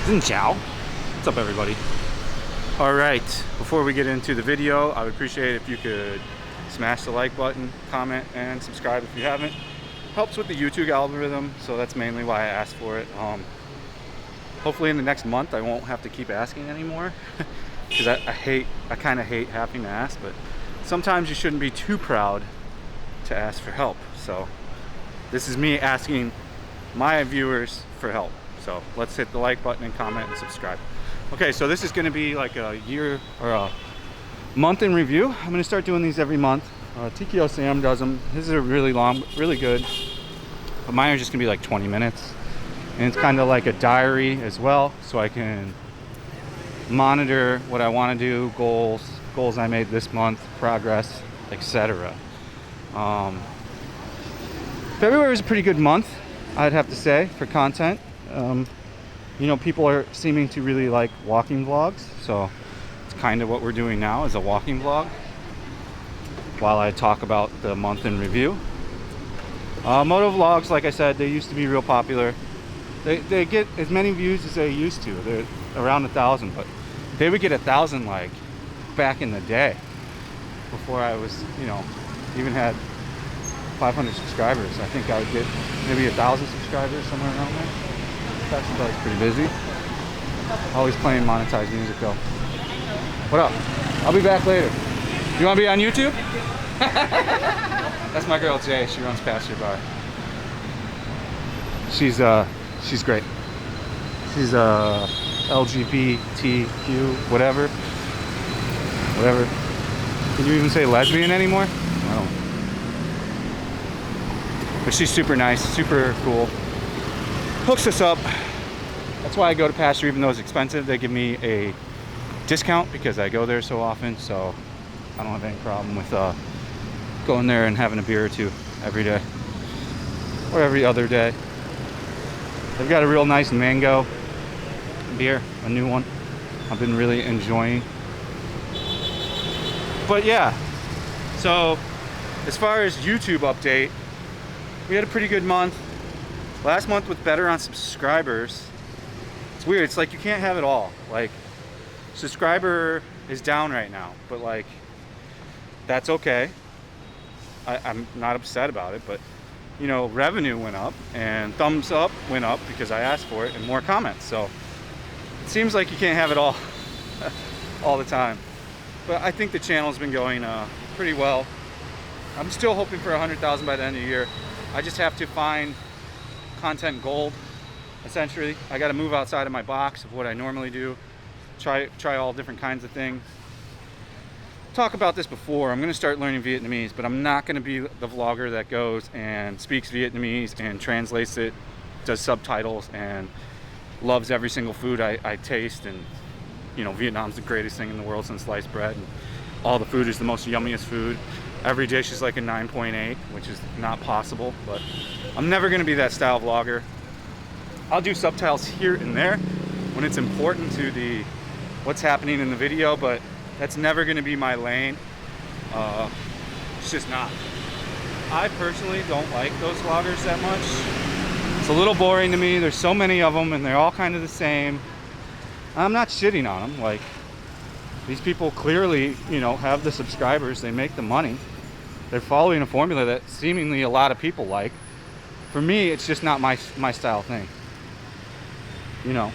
Xin chào. What's up, everybody? All right, before we get into the video, I would appreciate it if you could smash the like button, comment, and subscribe if you haven't. Helps with the YouTube algorithm, so that's mainly why I asked for it. Hopefully in the next month I won't have to keep asking anymore, because I kind of hate having to ask, but sometimes you shouldn't be too proud to ask for help. So this is me asking my viewers for help. So let's hit the like button and comment and subscribe. Okay, so this is going to be like a year or a month in review. I'm going to start doing these every month. TKO Sam does them. His are really long, really good. But mine are just going to be like 20 minutes. And it's kind of like a diary as well, so I can monitor what I want to do, goals I made this month, progress, etc. February was a pretty good month, I'd have to say, for content. You know, people are seeming to really like walking vlogs, so it's kind of what we're doing now, is a walking vlog while I talk about the month in review. Moto vlogs, like I said, they used to be real popular. They get as many views as they used to. They're around 1,000, but they would get 1,000 like back in the day, before I was, you know, even had 500 subscribers. I think I would get maybe 1,000 subscribers, somewhere around there. Fashion Bug's pretty busy. Always playing monetized music though. What up? I'll be back later. You want to be on YouTube? That's my girl Jay. She runs Pasture Bar. She's great. She's LGBTQ whatever. Can you even say lesbian anymore? I don't know. But she's super nice, super cool. Hooks us up. That's why I go to Pasture, even though it's expensive. They give me a discount because I go there so often, so I don't have any problem with going there and having a beer or two every day or every other day. They've got a real nice mango beer, a new one I've been really enjoying. But yeah, so as far as YouTube update, we had a pretty good month. Last month was better on subscribers. It's weird, it's like you can't have it all. Like, subscriber is down right now, but like, that's okay. I'm not upset about it, but you know, revenue went up and thumbs up went up because I asked for it, and more comments. So it seems like you can't have it all all the time. But I think the channel's been going pretty well. I'm still hoping for 100,000 by the end of the year. I just have to find content gold, essentially. I got to move outside of my box of what I normally do. Try all different kinds of things. Talk about this before. I'm going to start learning Vietnamese, but I'm not going to be the vlogger that goes and speaks Vietnamese and translates it, does subtitles, and loves every single food I taste. And you know, Vietnam's the greatest thing in the world since sliced bread, and all the food is the most yummiest food. Every dish is like a 9.8, which is not possible, but I'm never going to be that style vlogger. I'll do subtitles here and there when it's important to what's happening in the video, but that's never going to be my lane. It's just not. I personally don't like those vloggers that much. It's a little boring to me. There's so many of them and they're all kind of the same. I'm not shitting on them. Like, these people clearly, you know, have the subscribers, they make the money. They're following a formula that seemingly a lot of people like. For me, it's just not my style thing. You know,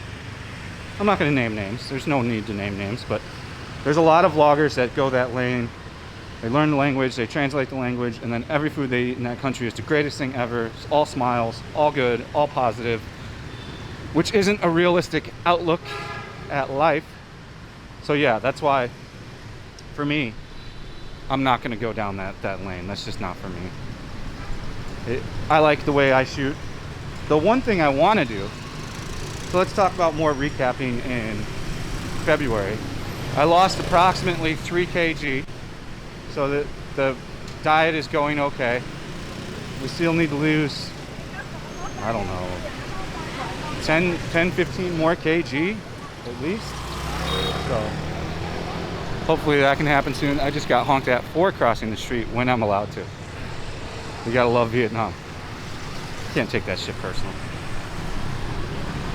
I'm not going to name names. There's no need to name names, but there's a lot of vloggers that go that lane. They learn the language, they translate the language, and then every food they eat in that country is the greatest thing ever. It's all smiles, all good, all positive, which isn't a realistic outlook at life. So yeah, that's why, for me, I'm not going to go down that lane. That's just not for me. I like the way I shoot. The one thing I want to do, so let's talk about more recapping in February. I lost approximately 3 kg, so the diet is going okay. We still need to lose, I don't know, 10, 15 more kg at least. So hopefully that can happen soon. I just got honked at for crossing the street when I'm allowed to. You gotta love Vietnam. Can't take that shit personal.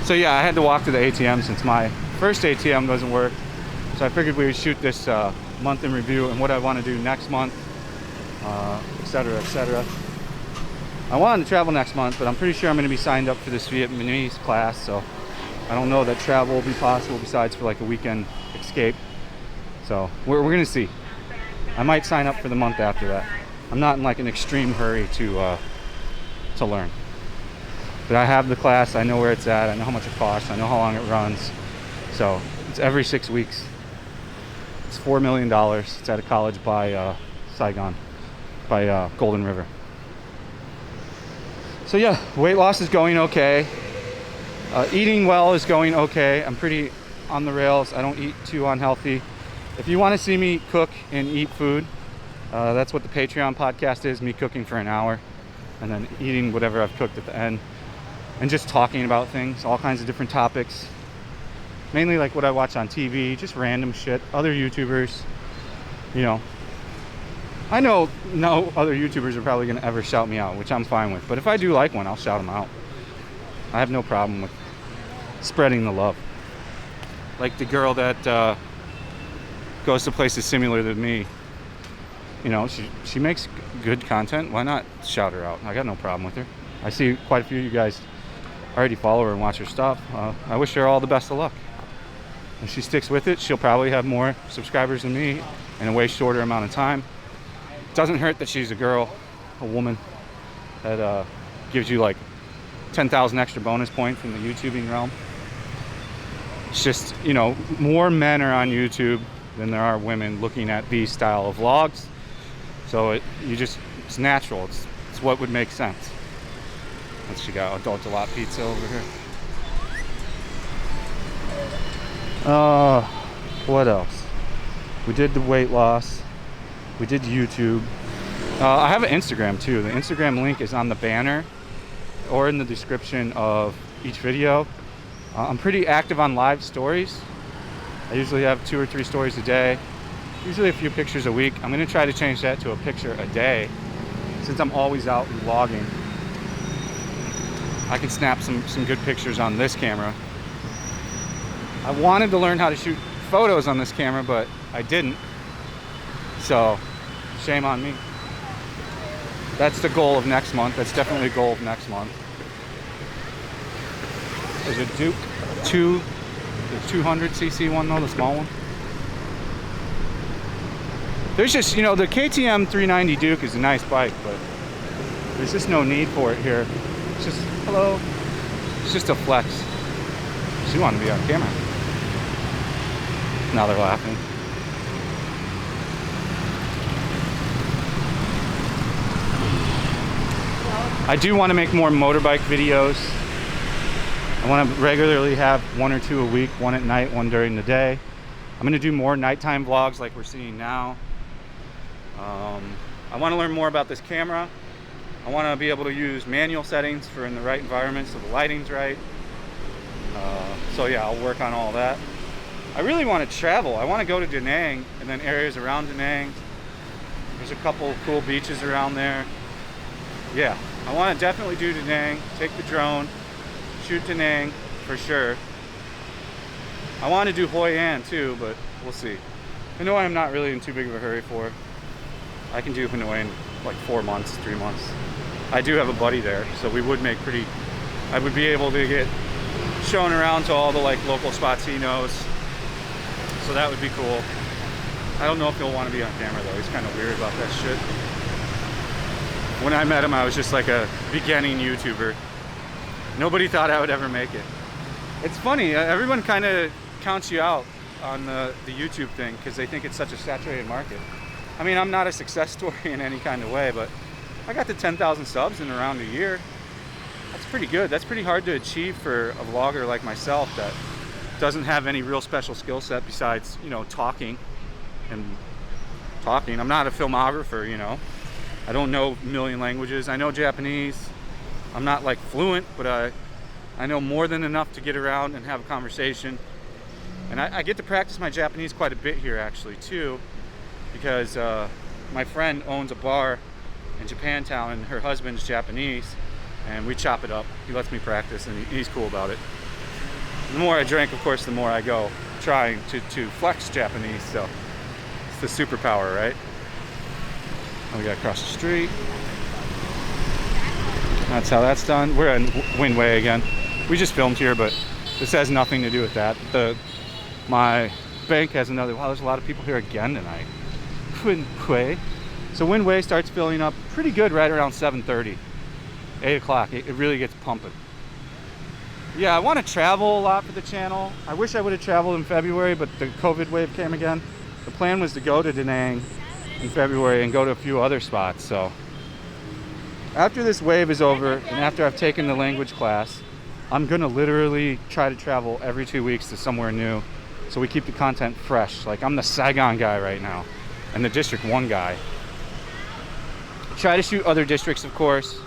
So yeah, I had to walk to the ATM since my first ATM doesn't work. So I figured we would shoot this month in review and what I want to do next month, etc., etc. I wanted to travel next month, but I'm pretty sure I'm going to be signed up for this Vietnamese class, so I don't know that travel will be possible besides for like a weekend escape. So we're going to see. I might sign up for the month after that. I'm not in like an extreme hurry to learn. But I have the class, I know where it's at, I know how much it costs, I know how long it runs. So it's every 6 weeks. It's $4 million. It's at a college by Saigon, by Golden River. So yeah, weight loss is going okay. Eating well is going okay. I'm pretty on the rails. I don't eat too unhealthy. If you want to see me cook and eat food, that's what the Patreon podcast is, me cooking for an hour and then eating whatever I've cooked at the end and just talking about things, all kinds of different topics. Mainly like what I watch on TV, just random shit, other YouTubers, you know. I know no other YouTubers are probably going to ever shout me out, which I'm fine with. But if I do like one, I'll shout them out. I have no problem with spreading the love. Like the girl that goes to places similar to me. You know, she makes good content. Why not shout her out? I got no problem with her. I see quite a few of you guys already follow her and watch her stuff. I wish her all the best of luck. If she sticks with it, she'll probably have more subscribers than me in a way shorter amount of time. Doesn't hurt that she's a girl, a woman, that gives you like 10,000 extra bonus points in the YouTubing realm. It's just, you know, more men are on YouTube than there are women looking at these style of vlogs. So it's natural. It's what would make sense. Let's see, got adult lot pizza over here. What else? We did the weight loss. We did YouTube. I have an Instagram too. The Instagram link is on the banner or in the description of each video. I'm pretty active on live stories. I usually have 2 or 3 stories a day. Usually a few pictures a week. I'm going to try to change that to a picture a day. Since I'm always out vlogging, I can snap some good pictures on this camera. I wanted to learn how to shoot photos on this camera, but I didn't. So, shame on me. That's the goal of next month. That's definitely a goal of next month. There's a Duke 2, the 200cc one though, the small one. There's just, you know, the KTM 390 Duke is a nice bike, but there's just no need for it here. It's just, hello. It's just a flex. She wanted to be on camera. Now they're laughing. I do want to make more motorbike videos. I want to regularly have 1 or 2 a week, one at night, one during the day. I'm going to do more nighttime vlogs like we're seeing now. I want to learn more about this camera. I want to be able to use manual settings for in the right environment so the lighting's right. So yeah, I'll work on all that. I really want to travel. I want to go to Da Nang and then areas around Da Nang. There's a couple cool beaches around there. Yeah, I want to definitely do Da Nang, take the drone, shoot Da Nang for sure. I want to do Hoi An too, but we'll see. Hanoi I'm not really in too big of a hurry for. I can do Hanoi in like 4 months, 3 months. I do have a buddy there, so we would make pretty, I would be able to get shown around to all the like local spots he knows. So that would be cool. I don't know if he'll want to be on camera though. He's kind of weird about that shit. When I met him, I was just like a beginning YouTuber. Nobody thought I would ever make it. It's funny, everyone kind of counts you out on the YouTube thing because they think it's such a saturated market. I mean, I'm not a success story in any kind of way, but I got to 10,000 subs in around a year. That's pretty good. That's pretty hard to achieve for a vlogger like myself that doesn't have any real special skill set besides, you know, talking. I'm not a filmographer, you know. I don't know a million languages. I know Japanese. I'm not like fluent, but I know more than enough to get around and have a conversation. And I get to practice my Japanese quite a bit here actually too, because my friend owns a bar in Japantown and her husband's Japanese, and we chop it up. He lets me practice and he's cool about it. The more I drink, of course, the more I go trying to flex Japanese. So it's the superpower, right? We got across the street. That's how that's done. We're in Windway again. We just filmed here, but this has nothing to do with that. My bank has another. Wow, there's a lot of people here again tonight. Windway. So Windway starts filling up pretty good right around 7:30, 8 o'clock. It really gets pumping. Yeah, I want to travel a lot for the channel. I wish I would have traveled in February, but the COVID wave came again. The plan was to go to Da Nang in February and go to a few other spots. So after this wave is over and after I've taken the language class, I'm gonna literally try to travel every 2 weeks to somewhere new so we keep the content fresh. Like, I'm the Saigon guy right now and the District 1 guy. Try to shoot other districts, of course,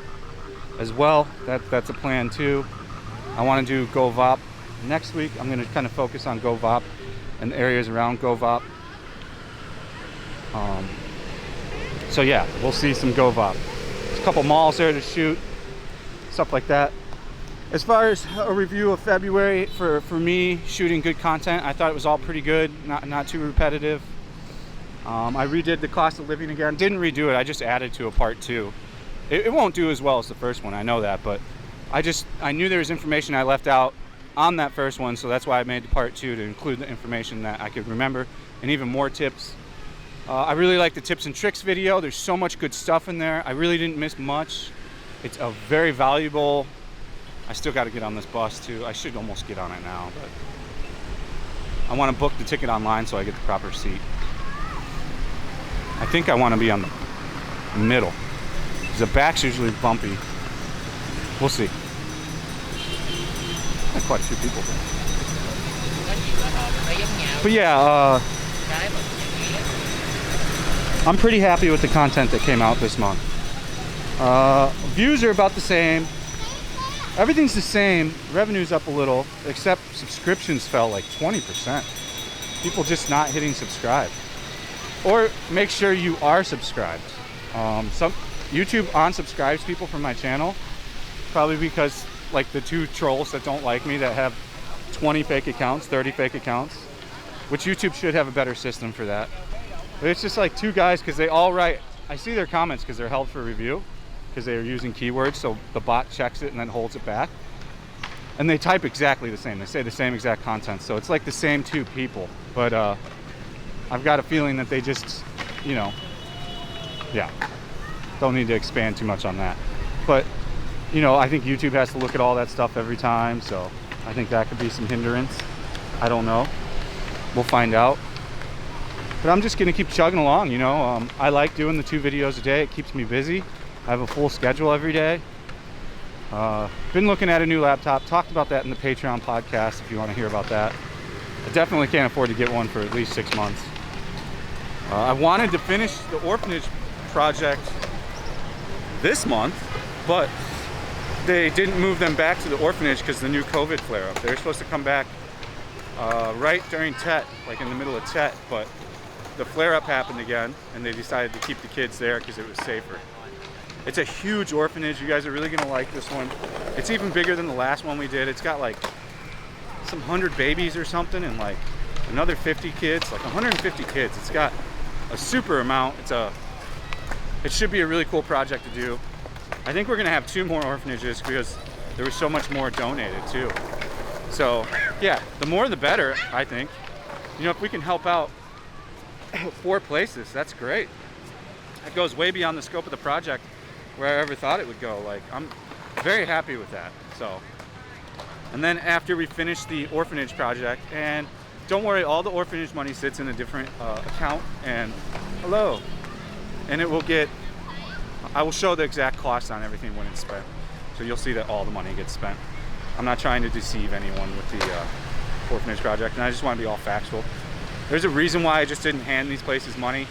as well. That's a plan too. I want to do Govop next week. I'm going to kind of focus on Govop and the areas around Govop. So yeah, we'll see some Govop. There's a couple malls there to shoot, stuff like that. As far as a review of February for me shooting good content, I thought it was all pretty good, not too repetitive. I redid the cost of living again. Didn't redo it, I just added to a part 2. It won't do as well as the first one, I know that, but I knew there was information I left out on that first one, so that's why I made the part 2 to include the information that I could remember and even more tips. I really like the tips and tricks video. There's so much good stuff in there. I really didn't miss much. It's a very valuable. I still got to get on this bus too. I should almost get on it now, but I want to book the ticket online so I get the proper seat. I think I want to be on the middle because the back's usually bumpy. We'll see. Got quite a few people there. But yeah, I'm pretty happy with the content that came out this month. Views are about the same. Everything's the same. Revenue's up a little, except subscriptions fell like 20%. People just not hitting subscribe. Or make sure you are subscribed. Some YouTube unsubscribes people from my channel. Probably because like the 2 trolls that don't like me that have 20 fake accounts, 30 fake accounts, which YouTube should have a better system for that. But it's just like 2 guys because they all write, I see their comments because they're held for review because they are using keywords, so the bot checks it and then holds it back. And they type exactly the same. They say the same exact content. So it's like the same 2 people. But I've got a feeling that they just, you know, yeah, don't need to expand too much on that. But you know, I think YouTube has to look at all that stuff every time, so I think that could be some hindrance. I don't know. We'll find out. But I'm just gonna keep chugging along, you know. I like doing the 2 videos a day. It keeps me busy. I have a full schedule every day. Been looking at a new laptop. Talked about that in the Patreon podcast if you want to hear about that. I definitely can't afford to get one for at least 6 months. I wanted to finish the Orphanage project this month, but they didn't move them back to the Orphanage because the new COVID flare-up. They were supposed to come back right during Tet, like in the middle of Tet, but the flare-up happened again, and they decided to keep the kids there because it was safer. It's a huge orphanage. You guys are really gonna like this one. It's even bigger than the last one we did. It's got like some 100 babies or something, and like another 50 kids, like 150 kids. It's got a super amount. It should be a really cool project to do. I think we're gonna have 2 more orphanages because there was so much more donated too. So yeah, the more the better, I think. You know, if we can help out 4 places, that's great. That goes way beyond the scope of the project where I ever thought it would go. Like, I'm very happy with that. So, and then after we finish the orphanage project, and don't worry, all the orphanage money sits in a different account, and hello, and it will get, I will show the exact cost on everything when it's spent. So you'll see that all the money gets spent. I'm not trying to deceive anyone with the orphanage project, and I just want to be all factual. There's a reason why I just didn't hand these places money.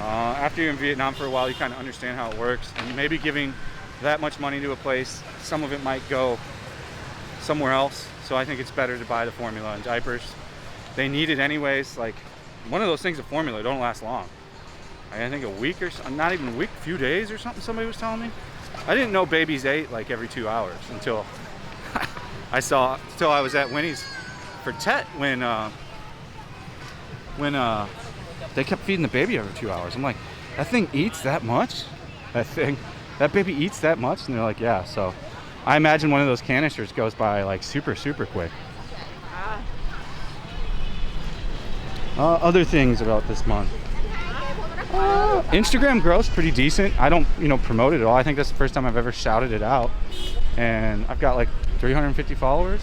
After you're in Vietnam for a while, you kind of understand how it works, and maybe giving that much money to a place, some of it might go somewhere else. So I think it's better to buy the formula and diapers. They need it anyways. Like, one of those things of formula don't last long. I think a week or so, not even a week, a few days or something, somebody was telling me. I didn't know babies ate like every 2 hours until I saw till I was at Winnie's for Tet when they kept feeding the baby every 2 hours. I'm like, that thing eats that much? That baby eats that much? And they're like, yeah. So I imagine one of those canisters goes by like super quick. Other things about this month. Instagram growth's pretty decent. I don't, promote it at all. I think that's the first time I've ever shouted it out. And I've got like 350 followers.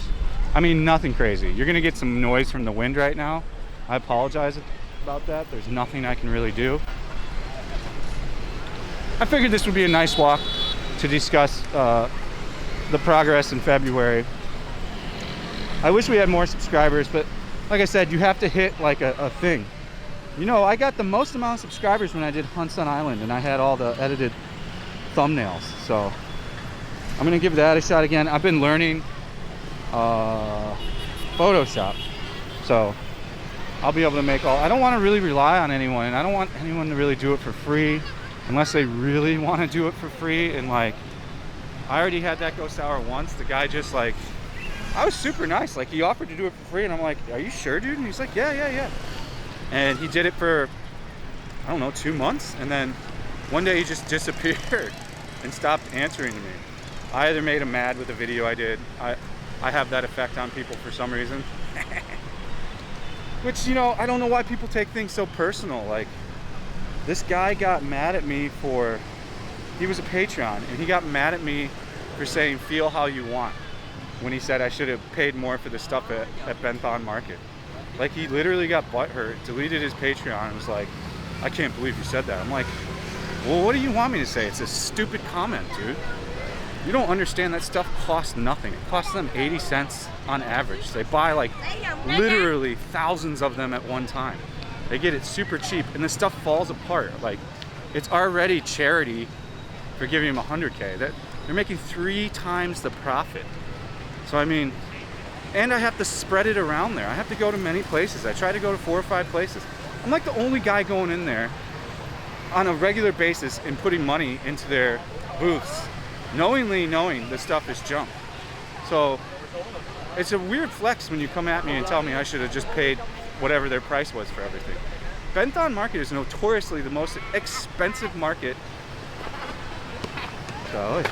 I mean, nothing crazy. You're gonna get some noise from the wind right now. I apologize about that. There's nothing I can really do. I figured this would be a nice walk to discuss the progress in February. I wish we had more subscribers, but like I said, you have to hit like a thing. I got the most amount of subscribers when I did Hunts on Island and I had all the edited thumbnails. So I'm gonna give that a shot again. I've been learning Photoshop, so I'll be able to make I don't want to really rely on anyone, and I don't want anyone to really do it for free unless they really want to do it for free. And like, I already had that go sour once. The guy just like, I was super nice, like he offered to do it for free and I'm like, are you sure, dude? And he's like, yeah. And he did it for, I don't know, 2 months, and then one day he just disappeared and stopped answering to me. I either made him mad with the video I did. I have that effect on people for some reason. Which, I don't know why people take things so personal. Like, this guy got mad at me he was a Patreon, and he got mad at me for saying feel how you want when he said I should have paid more for the stuff at Benthon Market. Like, he literally got butthurt, deleted his Patreon, and was like, I can't believe you said that. I'm like, well, what do you want me to say? It's a stupid comment, dude. You don't understand that stuff costs nothing. It costs them 80 cents on average. They buy like literally thousands of them at one time. They get it super cheap, and the stuff falls apart. Like, it's already charity for giving them 100K. They're making 3 times the profit. So I mean, and I have to spread it around there. I have to go to many places. I try to go to 4 or 5 places. I'm like the only guy going in there on a regular basis and putting money into their booths, knowing the stuff is junk. So it's a weird flex when you come at me and tell me I should have just paid whatever their price was for everything. Benthon Market is notoriously the most expensive market. So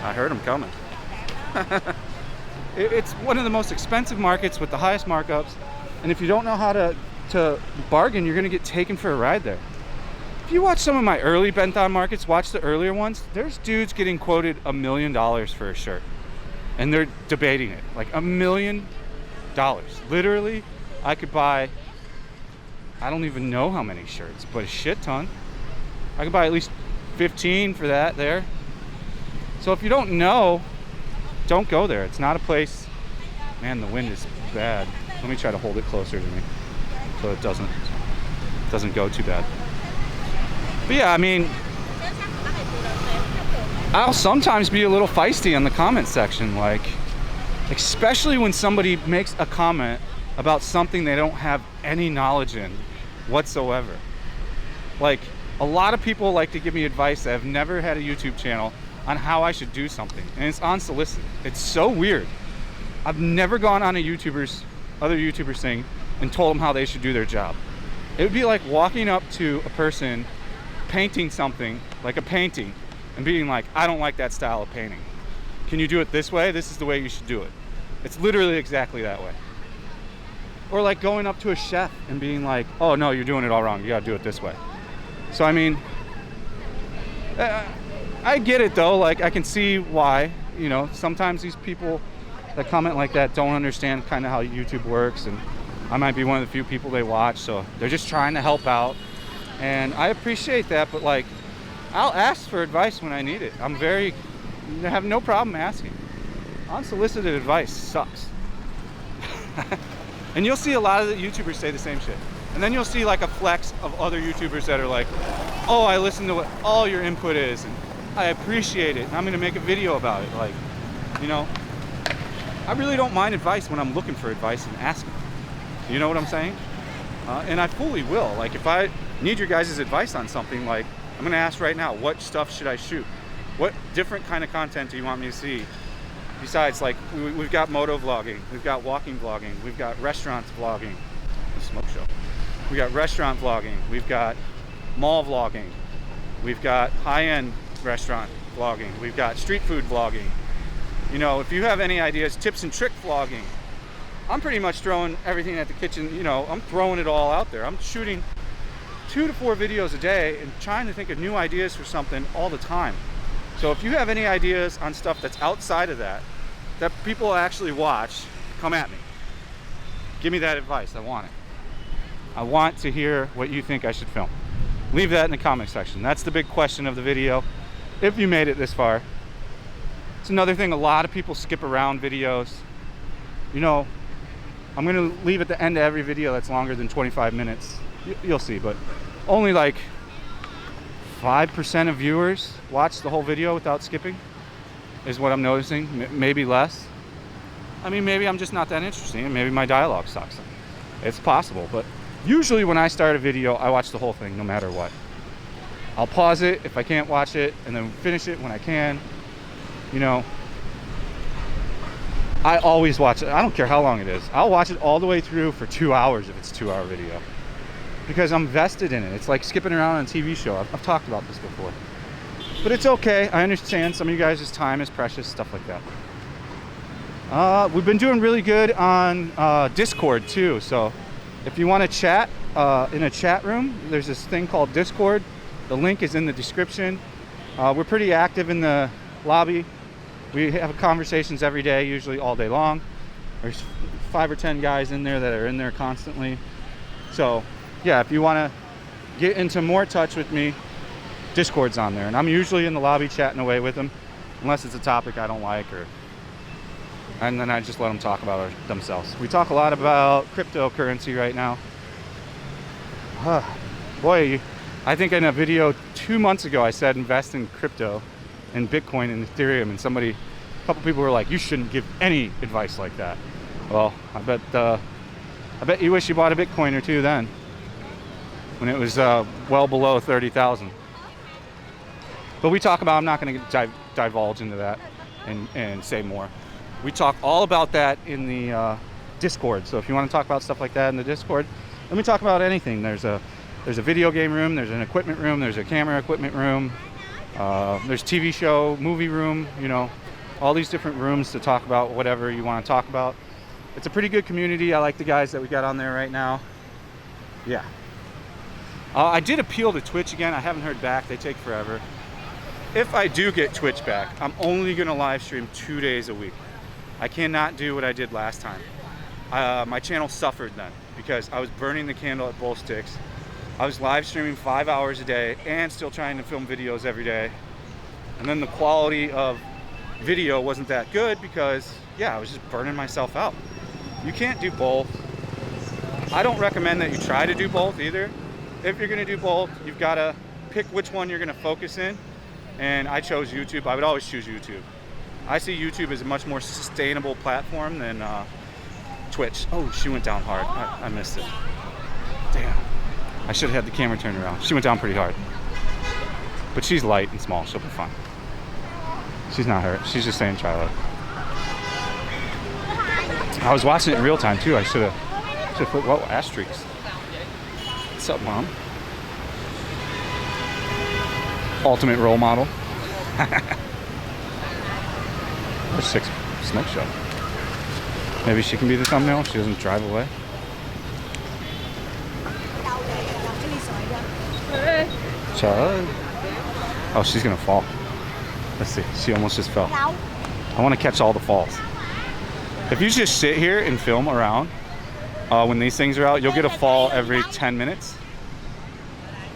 I heard him coming. It's one of the most expensive markets with the highest markups, and if you don't know how to bargain, you're gonna get taken for a ride there. If you watch some of my early Benthon markets, watch the earlier ones, there's dudes getting quoted $1 million for a shirt, and they're debating it. Like $1 million. Literally, I could buy, I don't even know how many shirts, but a shit ton. I could buy at least 15 for that there. So if you don't know, don't go there. It's not a place. Man, the wind is bad. Let me try to hold it closer to me so it doesn't go too bad. But yeah, I mean, I'll sometimes be a little feisty in the comment section, like, especially when somebody makes a comment about something they don't have any knowledge in whatsoever. Like, a lot of people like to give me advice that have never had a YouTube channel on how I should do something, and it's unsolicited. It's so weird. I've never gone on other YouTubers thing and told them how they should do their job. It would be like walking up to a person painting something, like a painting, and being like, I don't like that style of painting. Can you do it this way? This is the way you should do it. It's literally exactly that way. Or like going up to a chef and being like, oh no, you're doing it all wrong. You gotta do it this way. So I mean, I get it though. Like, I can see why, sometimes these people that comment like that don't understand kind of how YouTube works, and I might be one of the few people they watch, so they're just trying to help out, and I appreciate that. But like, I'll ask for advice when I need it. I have no problem asking. Unsolicited advice sucks. And you'll see a lot of the YouTubers say the same shit, and then you'll see like a flex of other YouTubers that are like, oh, I listen to what all your input is, and I appreciate it, and I'm gonna make a video about it. Like, I really don't mind advice when I'm looking for advice and asking. You know what I'm saying? And I fully will. Like, if I need your guys' advice on something, like, I'm gonna ask right now, what stuff should I shoot? What different kind of content do you want me to see? Besides, like, we've got moto vlogging, we've got walking vlogging, we've got restaurants vlogging, the smoke show. We got restaurant vlogging, we've got mall vlogging, we've got high-end restaurant vlogging, we've got street food vlogging. You know, if you have any ideas, tips and trick vlogging, I'm pretty much throwing everything at the kitchen. You know, I'm throwing it all out there. I'm shooting 2 to 4 videos a day and trying to think of new ideas for something all the time. So if you have any ideas on stuff that's outside of that people actually watch, come at me. Give me that advice. I want it. I want to hear what you think I should film. Leave that in the comment section. That's the big question of the video, if you made it this far. It's another thing, a lot of people skip around videos. You know, I'm gonna leave at the end of every video that's longer than 25 minutes. You'll see, but only like 5% of viewers watch the whole video without skipping, is what I'm noticing. Maybe less. I mean, maybe I'm just not that interesting, and maybe my dialogue sucks. It's possible, but usually when I start a video, I watch the whole thing no matter what. I'll pause it if I can't watch it, and then finish it when I can. You know, I always watch it. I don't care how long it is. I'll watch it all the way through for 2 hours if it's a 2-hour video, because I'm vested in it. It's like skipping around on a TV show. I've talked about this before. But it's okay. I understand some of you guys' time is precious, stuff like that. We've been doing really good on Discord too. So if you want to chat in a chat room, there's this thing called Discord. The link is in the description. We're pretty active in the lobby. We have conversations every day, usually all day long. There's 5 or 10 guys in there that are in there constantly. So yeah, if you want to get into more touch with me, Discord's on there, and I'm usually in the lobby chatting away with them, unless it's a topic I don't like, and then I just let them talk about it themselves. We talk a lot about cryptocurrency right now. Boy, I think in a video 2 months ago I said invest in crypto, in Bitcoin and Ethereum, and a couple people were like, you shouldn't give any advice like that. Well, I bet you wish you bought a Bitcoin or two then, when it was well below 30,000. But we talk about, I'm not going to divulge into that and say more. We talk all about that in the Discord. So if you want to talk about stuff like that in the Discord, let me talk about anything. There's a video game room, there's an equipment room, there's a camera equipment room, there's TV show, movie room, you know, all these different rooms to talk about whatever you want to talk about. It's a pretty good community. I like the guys that we got on there right now. Yeah. I did appeal to Twitch again. I haven't heard back. They take forever. If I do get Twitch back, I'm only going to live stream 2 days a week. I cannot do what I did last time. My channel suffered then because I was burning the candle at both sticks. I was live streaming 5 hours a day and still trying to film videos every day. And then the quality of video wasn't that good because, yeah, I was just burning myself out. You can't do both. I don't recommend that you try to do both either. If you're going to do both, you've got to pick which one you're going to focus in. And I chose YouTube. I would always choose YouTube. I see YouTube as a much more sustainable platform than Twitch. Oh, she went down hard. I missed it. Damn. I should have had the camera turned around. She went down pretty hard. But she's light and small. She'll be fine. She's not hurt. She's just saying try low. I was watching it in real time too. I should have put, whoa, asterisks. What's up, Mom? Ultimate role model. Or 6 smoke show. Maybe she can be the thumbnail if she doesn't drive away. Oh, she's gonna fall. Let's see. She almost just fell. I want to catch all the falls. If you just sit here and film around when these things are out, you'll get a fall every 10 minutes.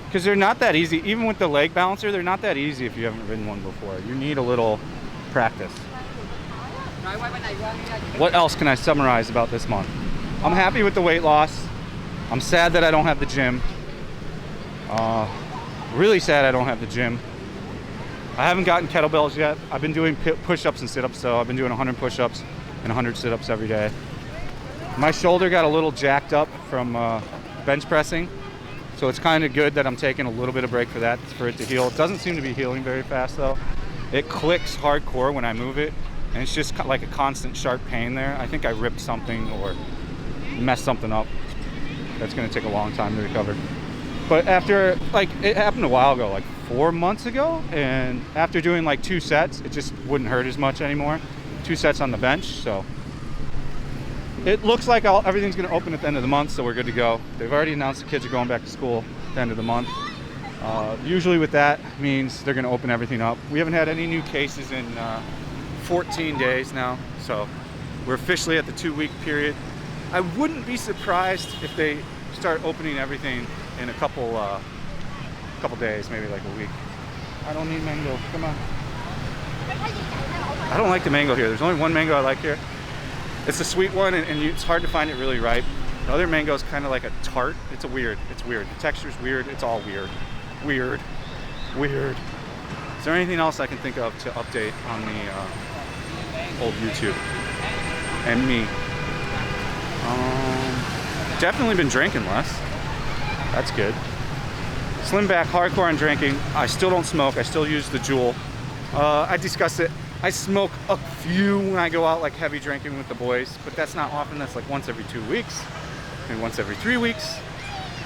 Because they're not that easy. Even with the leg balancer, they're not that easy if you haven't ridden one before. You need a little practice. What else can I summarize about this month? I'm happy with the weight loss. I'm sad that I don't have the gym. Really sad I don't have the gym. I haven't gotten kettlebells yet. I've been doing push-ups and sit-ups, so I've been doing 100 push-ups and 100 sit-ups every day. My shoulder got a little jacked up from bench pressing, so it's kind of good that I'm taking a little bit of break for that, for it to heal. It doesn't seem to be healing very fast though. It clicks hardcore when I move it, and it's just like a constant sharp pain there. I think I ripped something or messed something up. That's gonna take a long time to recover. But after, like, it happened a while ago, like 4 months ago, and after doing like 2 sets, it just wouldn't hurt as much anymore. 2 sets on the bench, so it looks like everything's gonna open at the end of the month, so we're good to go. They've already announced the kids are going back to school at the end of the month. Usually with that means they're gonna open everything up. We haven't had any new cases in 14 days now, so we're officially at the 2-week period. I wouldn't be surprised if they start opening everything in a couple days, maybe like a week. I don't need mango, come on. I don't like the mango here. There's only one mango I like here. It's a sweet one, and it's hard to find it really ripe. The other mango is kind of like a tart. It's weird. The texture's weird. It's all weird. Weird. Is there anything else I can think of to update on the old YouTube and me? Definitely been drinking less. That's good. Slim back, hardcore on drinking. I still don't smoke. I still use the Juul. I discussed it. I smoke a few when I go out, like heavy drinking with the boys, but that's not often. That's like once every 2 weeks, maybe once every 3 weeks.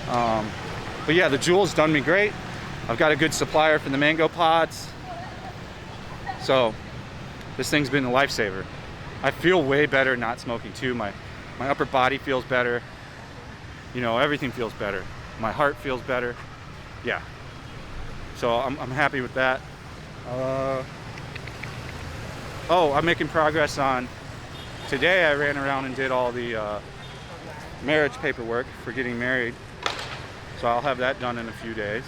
But yeah, the Juul's done me great. I've got a good supplier for the mango pods. So this thing's been a lifesaver. I feel way better not smoking too. My upper body feels better. You know, everything feels better. My heart feels better. Yeah. So I'm happy with that. Oh, I'm making progress on, today I ran around and did all the marriage paperwork for getting married. So I'll have that done in a few days.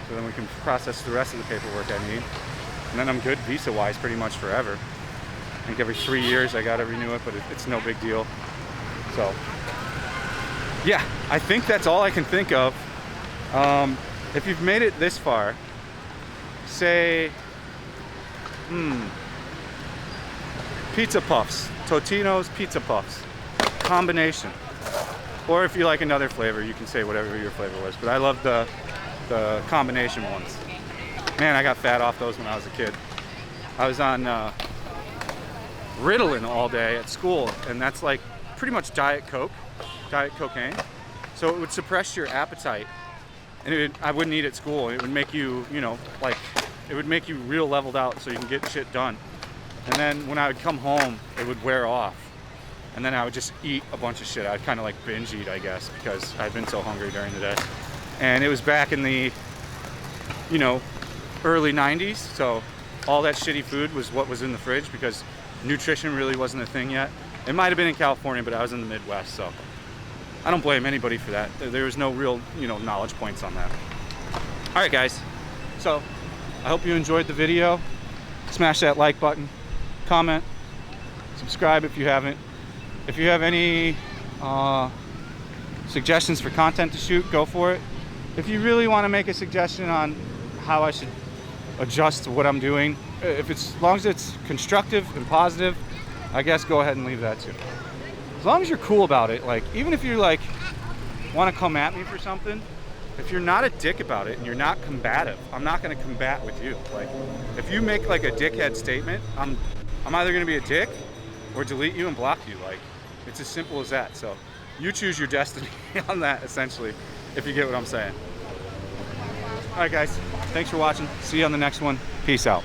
So then we can process the rest of the paperwork I need. And then I'm good visa-wise pretty much forever. I think every 3 years I gotta renew it, but it's no big deal. So, yeah, I think that's all I can think of. If you've made it this far, say, pizza puffs, Totino's pizza puffs, combination. Or if you like another flavor, you can say whatever your flavor was. But I love the combination ones. Man, I got fat off those when I was a kid. I was on Ritalin all day at school, and that's like pretty much Diet cocaine. So it would suppress your appetite, and I wouldn't eat at school. It would make you, you know, like, it would make you real leveled out so you can get shit done. And then when I would come home, it would wear off. And then I would just eat a bunch of shit. I'd kind of like binge eat, I guess, because I'd been so hungry during the day. And it was back in the, you know, early 90s. So all that shitty food was what was in the fridge because nutrition really wasn't a thing yet. It might have been in California, but I was in the Midwest, so I don't blame anybody for that. There was no real, you know, knowledge points on that. All right, guys. So I hope you enjoyed the video. Smash that like button, comment, subscribe if you haven't. If you have any suggestions for content to shoot, go for it. If you really want to make a suggestion on how I should adjust what I'm doing, as long as it's constructive and positive, I guess go ahead and leave that too. As long as you're cool about it, like, even if you like want to come at me for something, if you're not a dick about it and you're not combative, I'm not going to combat with you. Like, if you make like a dickhead statement, I'm either going to be a dick or delete you and block you. Like, it's as simple as that. So you choose your destiny on that, essentially, if you get what I'm saying. All right, guys, thanks for watching. See you on the next one. Peace out.